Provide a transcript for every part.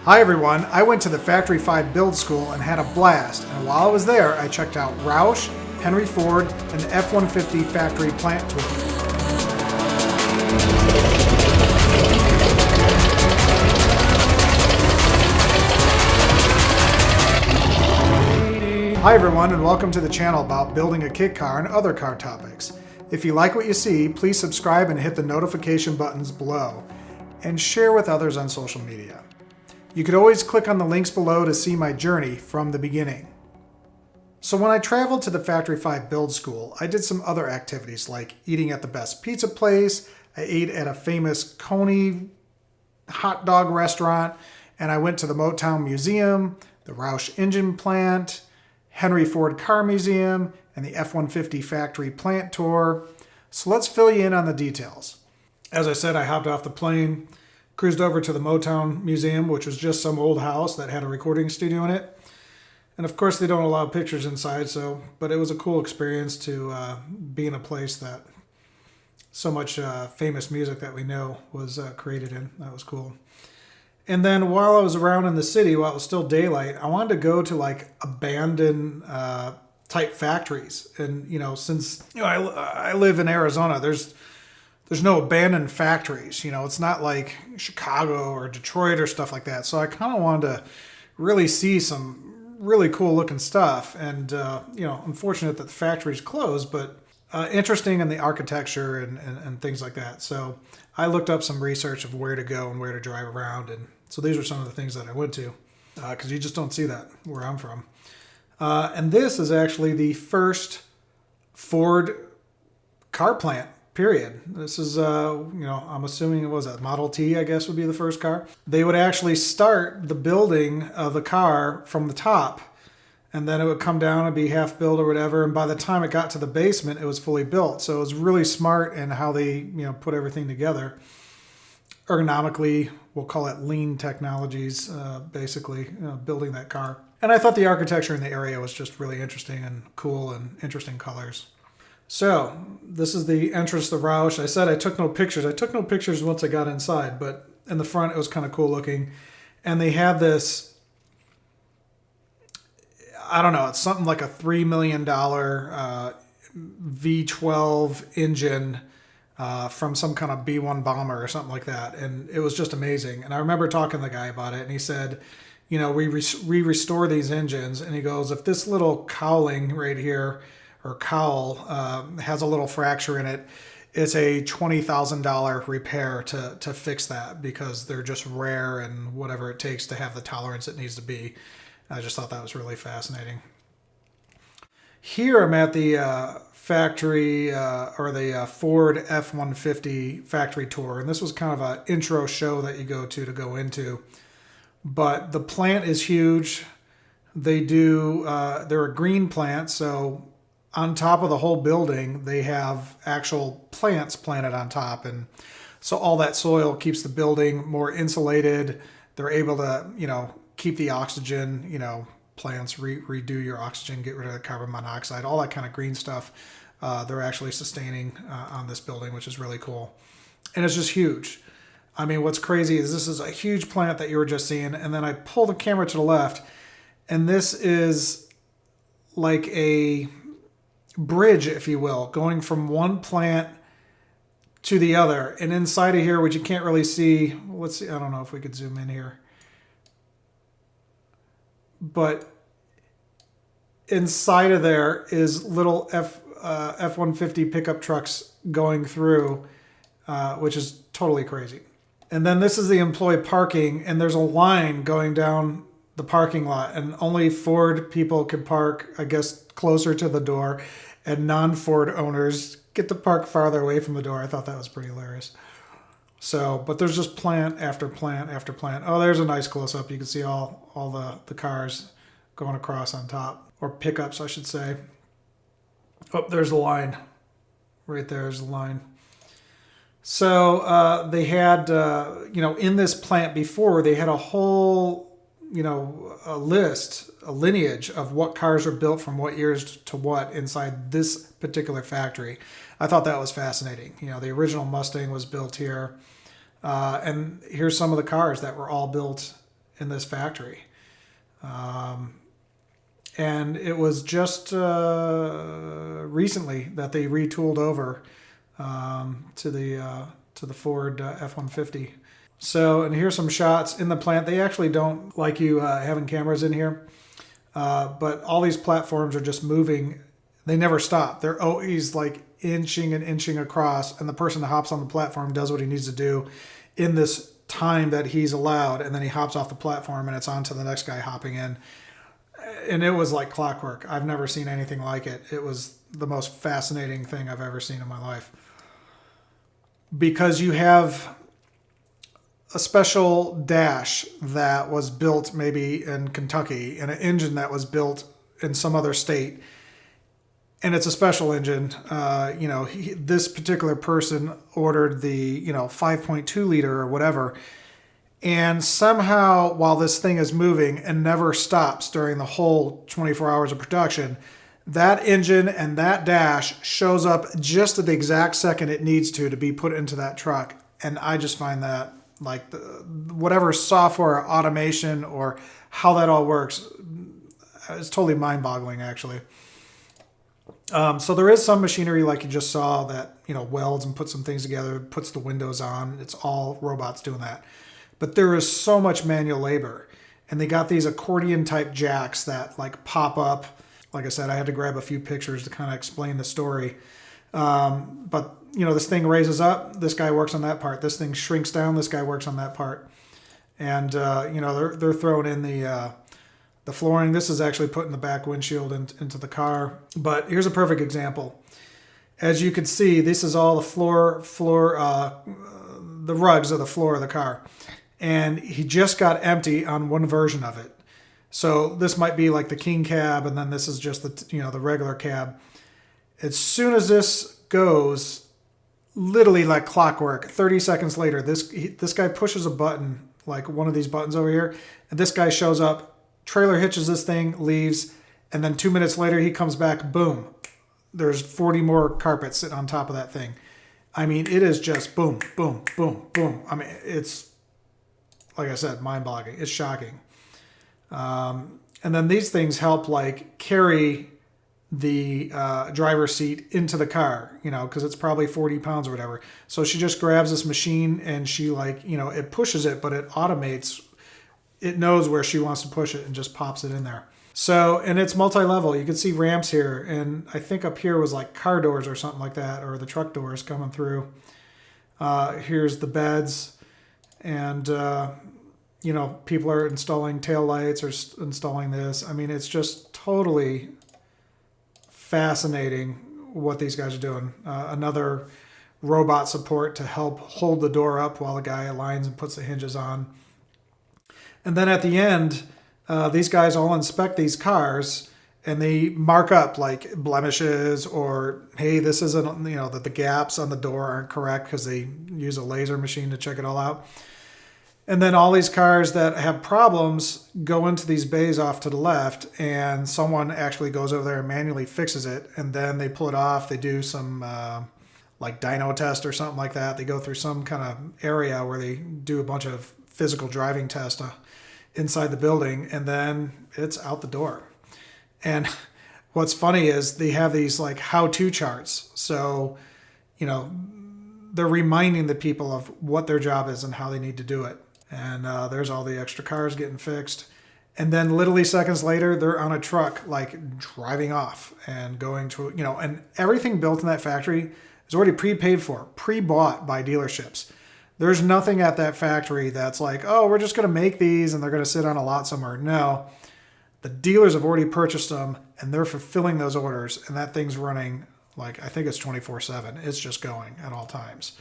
Hi everyone, I went to the Factory 5 build school and had a blast, and while I was there I checked out Roush, Henry Ford, and the F-150 factory plant tour. Hi everyone, and welcome to the channel about building a kit car and other car topics. If you like what you see, please subscribe and hit the notification buttons below, and share with others on social media. You could always click on the links below to see my journey from the beginning. So when I traveled to the Factory 5 build school, I did some other activities like eating at the best pizza place, I ate at a famous Coney hot dog restaurant, and I went to the Motown Museum, the Roush engine plant, Henry Ford Car Museum, and the F-150 factory plant tour. So let's fill you in on the details. As I said, I hopped off the plane, cruised over to the Motown Museum, which was just some old house that had a recording studio in it. And of course they don't allow pictures inside, but it was a cool experience to be in a place that so much famous music that we know was created in. That was cool. And then while I was around in the city, while it was still daylight, I wanted to go to like abandoned type factories. And since I live in Arizona, there's no abandoned factories. It's not like Chicago or Detroit or stuff like that. So I kind of wanted to really see some really cool looking stuff. And, unfortunate that the factory's closed, but interesting in the architecture and things like that. So I looked up some research of where to go and where to drive around. And so these are some of the things that I went to because you just don't see that where I'm from. And this is actually the first Ford car plant. Period. This is, I'm assuming it was a Model T, I guess would be the first car. They would actually start the building of the car from the top, and then it would come down and be half built or whatever. And by the time it got to the basement, it was fully built. So it was really smart in how they, put everything together. Ergonomically, we'll call it lean technologies, basically, building that car. And I thought the architecture in the area was just really interesting and cool and interesting colors. So this is the entrance to the Roush. I said I took no pictures. I took no pictures once I got inside, but in the front it was kind of cool looking. And they have this, I don't know, it's something like a $3 million V12 engine from some kind of B-1 bomber or something like that. And it was just amazing. And I remember talking to the guy about it, and he said, we restore these engines. And he goes, if this little cowling right here, or cowl has a little fracture in it, it's a $20,000 repair to fix that because they're just rare and whatever it takes to have the tolerance it needs to be. I just thought that was really fascinating. Here I'm at the factory or the Ford F-150 factory tour, and this was kind of an intro show that you go into. But the plant is huge. They're a green plant, so on top of the whole building, they have actual plants planted on top. And so all that soil keeps the building more insulated. They're able to, keep the oxygen, plants redo your oxygen, get rid of the carbon monoxide, all that kind of green stuff. They're actually sustaining on this building, which is really cool. And it's just huge. I mean, what's crazy is this is a huge plant that you were just seeing. And then I pull the camera to the left, and this is like a bridge, if you will, going from one plant to the other. And inside of here, which you can't really see, let's see, I don't know if we could zoom in here, but inside of there is little F-150 pickup trucks going through, which is totally crazy. And then this is the employee parking, and there's a line going down the parking lot, and only Ford people can park, I guess, closer to the door, and non-Ford owners get to park farther away from the door. I thought that was pretty hilarious. So, but there's just plant after plant after plant. Oh, there's a nice close-up. You can see all the cars going across on top, or pickups, I should say. Oh, there's the line. Right there's the line. So they had, in this plant before, they had a whole, a lineage of what cars are built from what years to what inside this particular factory. I thought that was fascinating. The original Mustang was built here. And here's some of the cars that were all built in this factory. And it was just recently that they retooled over to the Ford F-150. So, and here's some shots in the plant. They actually don't like you having cameras in here, but all these platforms are just moving. They never stop. They're always like inching and inching across, and the person that hops on the platform does what he needs to do in this time that he's allowed, and then he hops off the platform and it's on to the next guy hopping in. And it was like clockwork. I've never seen anything like it. It was the most fascinating thing I've ever seen in my life. Because you have a special dash that was built maybe in Kentucky and an engine that was built in some other state. And it's a special engine. This particular person ordered the 5.2 liter or whatever. And somehow, while this thing is moving and never stops during the whole 24 hours of production, that engine and that dash shows up just at the exact second it needs to be put into that truck. And I just find that, like, whatever software, automation, or how that all works, is totally mind-boggling, actually. So there is some machinery, like you just saw, that welds and puts some things together, puts the windows on. It's all robots doing that. But there is so much manual labor, and they got these accordion type jacks that like pop up. Like I said, I had to grab a few pictures to kind of explain the story. But this thing raises up, this guy works on that part. This thing shrinks down, this guy works on that part. And they're throwing in the flooring. This is actually putting the back windshield into the car. But here's a perfect example. As you can see, this is all the the rugs of the floor of the car. And he just got empty on one version of it. So this might be like the king cab, and then this is just the regular cab. As soon as this goes, literally like clockwork, 30 seconds later, this guy pushes a button, like one of these buttons over here, and this guy shows up, trailer hitches this thing, leaves, and then 2 minutes later he comes back, boom. There's 40 more carpets sitting on top of that thing. I mean, it is just boom, boom, boom, boom. I mean, it's, like I said, mind-boggling. It's shocking. And then these things help like carry the driver's seat into the car, because it's probably 40 pounds or whatever. So she just grabs this machine and she it pushes it, but it automates. It knows where she wants to push it and just pops it in there. So, and it's multi-level. You can see ramps here, and I think up here was like car doors or something like that, or the truck doors coming through. Here's the beds, and people are installing taillights or installing this. I mean, it's just totally fascinating what these guys are doing. Another robot support to help hold the door up while the guy aligns and puts the hinges on. And then at the end, these guys all inspect these cars and they mark up like blemishes, or, hey, this isn't, that the gaps on the door aren't correct, because they use a laser machine to check it all out. And then all these cars that have problems go into these bays off to the left, and someone actually goes over there and manually fixes it. And then they pull it off. They do some like dyno test or something like that. They go through some kind of area where they do a bunch of physical driving tests inside the building, and then it's out the door. And what's funny is they have these like how-to charts. So, they're reminding the people of what their job is and how they need to do it. And there's all the extra cars getting fixed. And then literally seconds later, they're on a truck, like driving off and going to, and everything built in that factory is already prepaid for, pre-bought by dealerships. There's nothing at that factory that's like, oh, we're just going to make these and they're going to sit on a lot somewhere. No, the dealers have already purchased them and they're fulfilling those orders. And that thing's running, like, I think it's 24/7. It's just going at all times.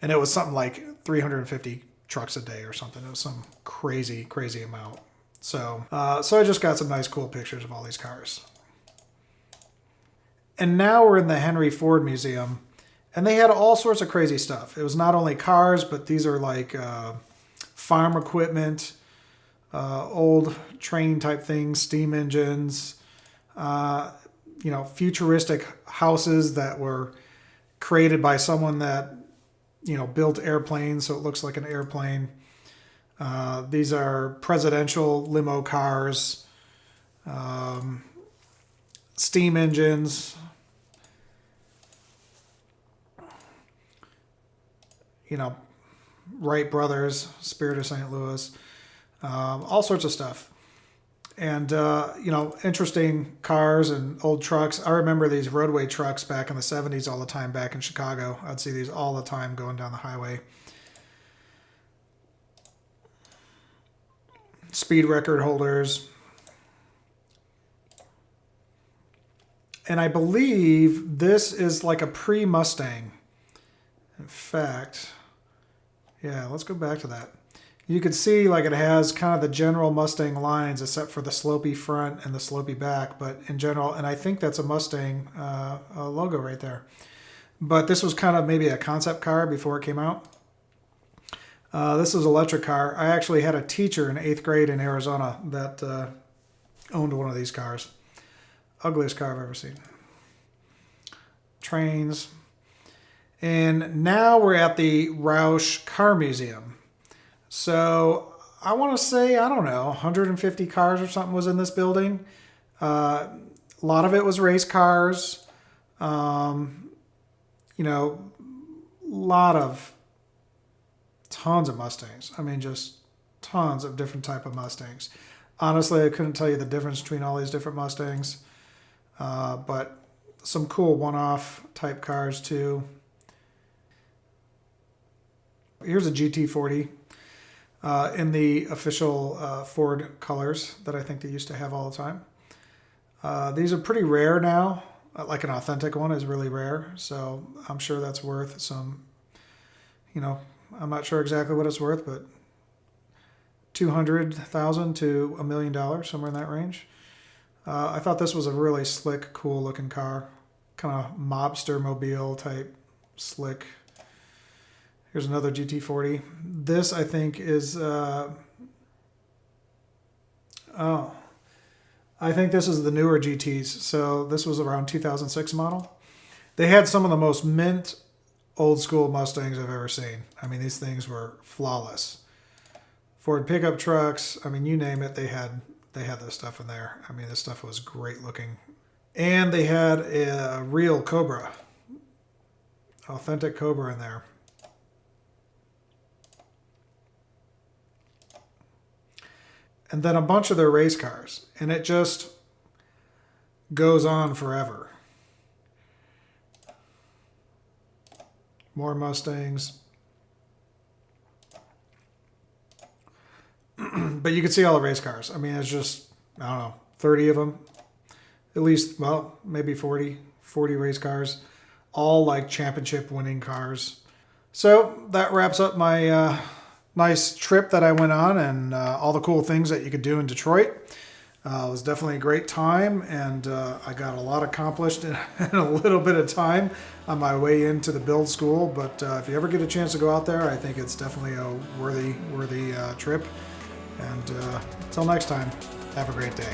And it was something like 350 trucks a day or something. It was some crazy, crazy amount. So I just got some nice, cool pictures of all these cars. And now we're in the Henry Ford Museum, and they had all sorts of crazy stuff. It was not only cars, but these are like farm equipment, old train type things, steam engines, futuristic houses that were created by someone that, built airplanes, so it looks like an airplane. These are presidential limo cars, steam engines, you know, Wright Brothers, Spirit of St. Louis, all sorts of stuff. And, you know, interesting cars and old trucks. I remember these roadway trucks back in the 70s all the time back in Chicago. I'd see these all the time going down the highway. Speed record holders. And I believe this is like a pre-Mustang. In fact, yeah, let's go back to that. You can see like it has kind of the general Mustang lines except for the slopey front and the slopey back, but in general, and I think that's a Mustang logo right there. But this was kind of maybe a concept car before it came out. This is an electric car. I actually had a teacher in 8th grade in Arizona that owned one of these cars. Ugliest car I've ever seen. Trains. And now we're at the Roush Car Museum. So I want to say, I don't know, 150 cars or something was in this building. A lot of it was race cars. You know, tons of Mustangs. I mean, just tons of different type of Mustangs. Honestly, I couldn't tell you the difference between all these different Mustangs. But some cool one-off type cars too. Here's a GT40 in the official Ford colors that I think they used to have all the time. These are pretty rare now. Like an authentic one is really rare. So I'm sure that's worth some, you know, I'm not sure exactly what it's worth, but $200,000 to $1 million, somewhere in that range. I thought this was a really slick, cool looking car. Kind of mobster mobile type slick. Here's another GT40. This, I think, is... I think this is the newer GTs. So this was around 2006 model. They had some of the most mint old school Mustangs I've ever seen. I mean, these things were flawless. Ford pickup trucks, I mean, you name it, they had this stuff in there. I mean, this stuff was great looking. And they had a real Cobra. Authentic Cobra in there. And then a bunch of their race cars. And it just goes on forever. More Mustangs. But you can see all the race cars. I mean, it's just, I don't know, 30 of them. At least, well, maybe 40 race cars. All like championship winning cars. So that wraps up my nice trip that I went on and all the cool things that you could do in Detroit. It was definitely a great time, and I got a lot accomplished in a little bit of time on my way into the build school. But if you ever get a chance to go out there, I think it's definitely a worthy trip. And until next time, have a great day.